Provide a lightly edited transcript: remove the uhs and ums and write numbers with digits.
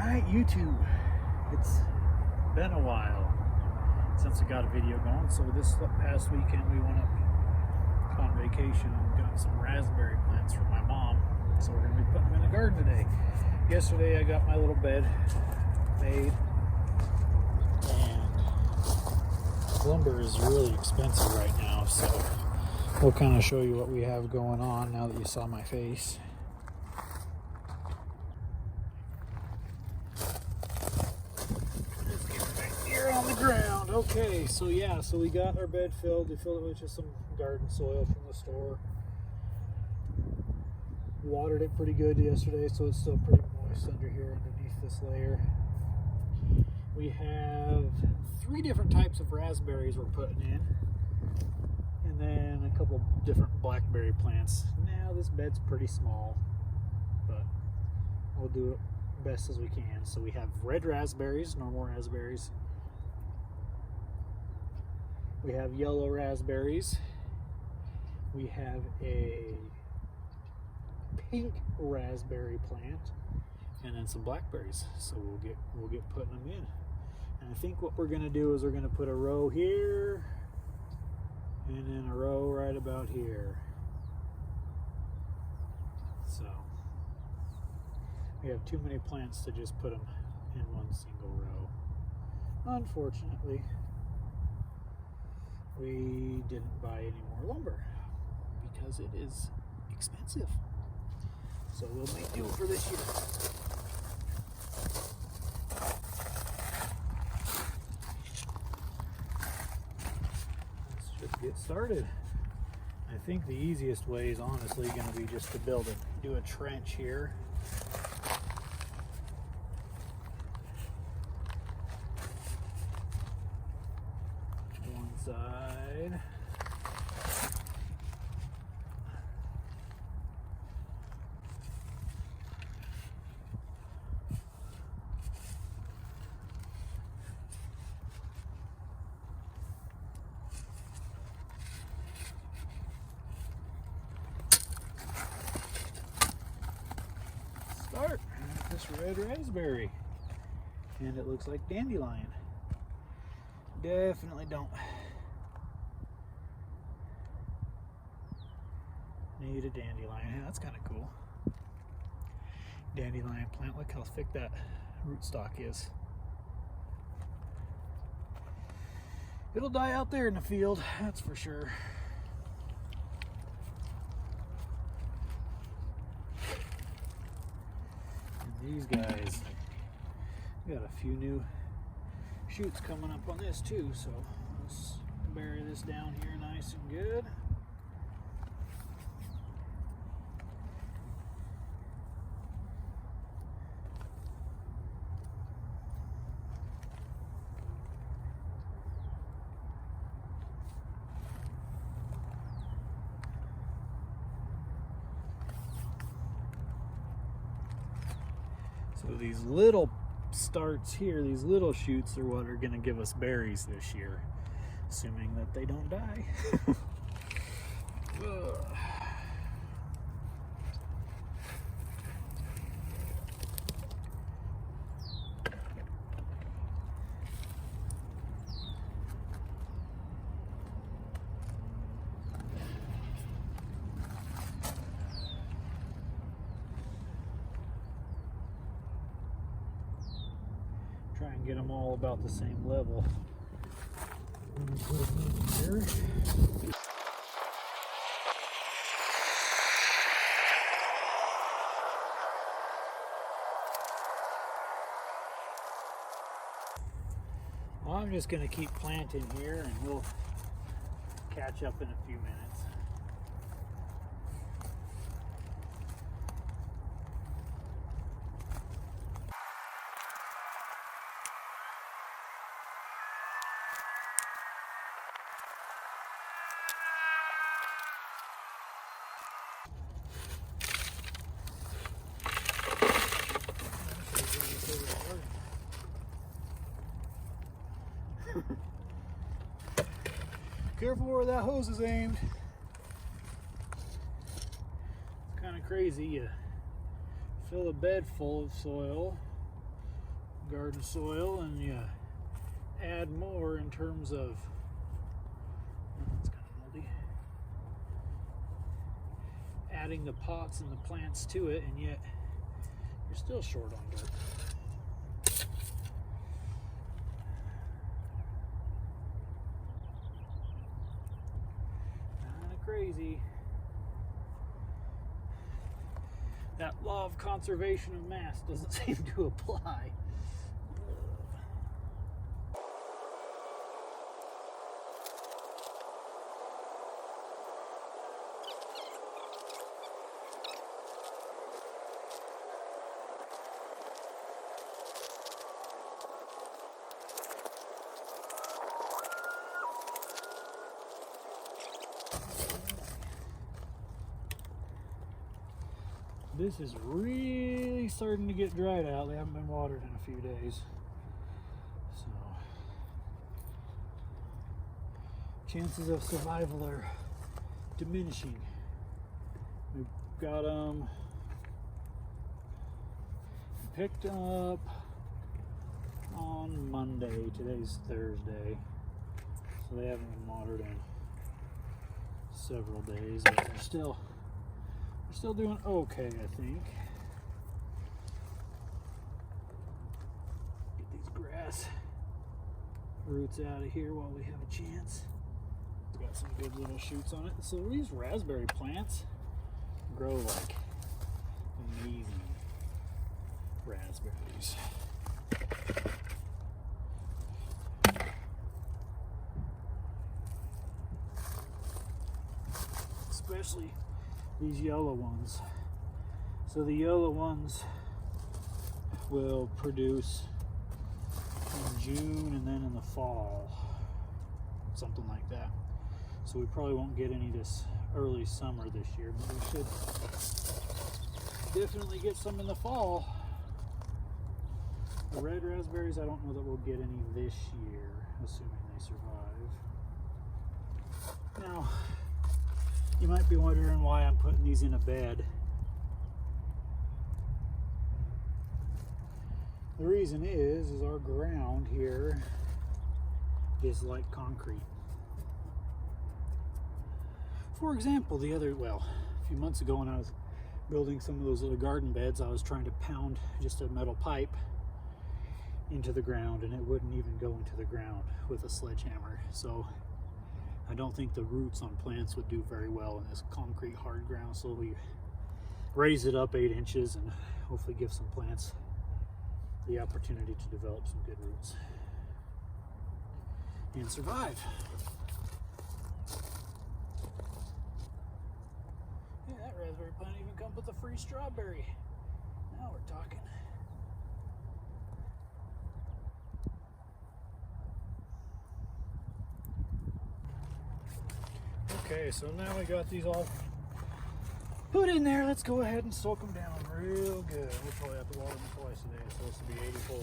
Alright, YouTube, it's been a while since we got a video going. So this past weekend we went up on vacation and got some raspberry plants from my mom. So we're going to be putting them in the garden today. Yesterday I got my little bed made, and lumber is really expensive right now, so we'll kind of show you what we have going on now that you saw my face. On the ground. Okay, so yeah, so we got our bed filled. We filled it with just some garden soil from the store. Watered it pretty good yesterday, so it's still pretty moist under here underneath this layer. We have 3 different types of raspberries we're putting in, and then a couple different blackberry plants. Now this bed's pretty small, but we'll do it best as we can. So we have red raspberries, normal raspberries. We have yellow raspberries. We have a pink raspberry plant, and then some blackberries. So we'll get putting them in. And I think what we're gonna do is we're gonna put a row here, and then a row right about here. So we have too many plants to just put them in one single row, unfortunately. We didn't buy any more lumber because it is expensive. So we'll make do for this year. Let's just get started. I think the easiest way is honestly going to be just to do a trench here. Side. Start with this red raspberry, and it looks like dandelion. Definitely don't need a dandelion. Yeah, that's kind of cool. Dandelion plant. Look how thick that rootstock is. It'll die out there in the field, that's for sure. And these guys, we got a few new shoots coming up on this too, so let's bury this down here nice and good. So these little starts here, these little shoots are what are going to give us berries this year, assuming that they don't die. Try and get them all about the same level. Here. Well, I'm just going to keep planting here, and we'll catch up in a few minutes. Careful where that hose is aimed. It's kind of crazy. You fill a bed full of soil, garden soil and you add more in terms of, it's kind of moldy, adding the pots and the plants to it, and yet you're still short on dirt. Kind of crazy. That law of conservation of mass doesn't seem to apply. This is really starting to get dried out. They haven't been watered in a few days. So chances of survival are diminishing. We've got them picked up on Monday. Today's Thursday. So they haven't been watered in several days, but they're still doing okay, I think. Get these grass roots out of here while we have a chance. Got some good little shoots on it. So these raspberry plants grow like amazing raspberries. Especially these yellow ones. So the yellow ones will produce in June and then in the fall, something like that. So we probably won't get any this early summer this year, but we should definitely get some in the fall. The red raspberries, I don't know that we'll get any this year, assuming they survive. Now, you might be wondering why I'm putting these in a bed. The reason is our ground here is like concrete. For example, a few months ago when I was building some of those little garden beds, I was trying to pound just a metal pipe into the ground, and it wouldn't even go into the ground with a sledgehammer. So I don't think the roots on plants would do very well in this concrete hard ground, so we raise it up 8 inches and hopefully give some plants the opportunity to develop some good roots and survive. Yeah, that raspberry plant even comes with a free strawberry. Now we're talking. Okay, so now we got these all put in there. Let's go ahead and soak them down real good. We'll probably have to water them twice a day. It's supposed to be 84.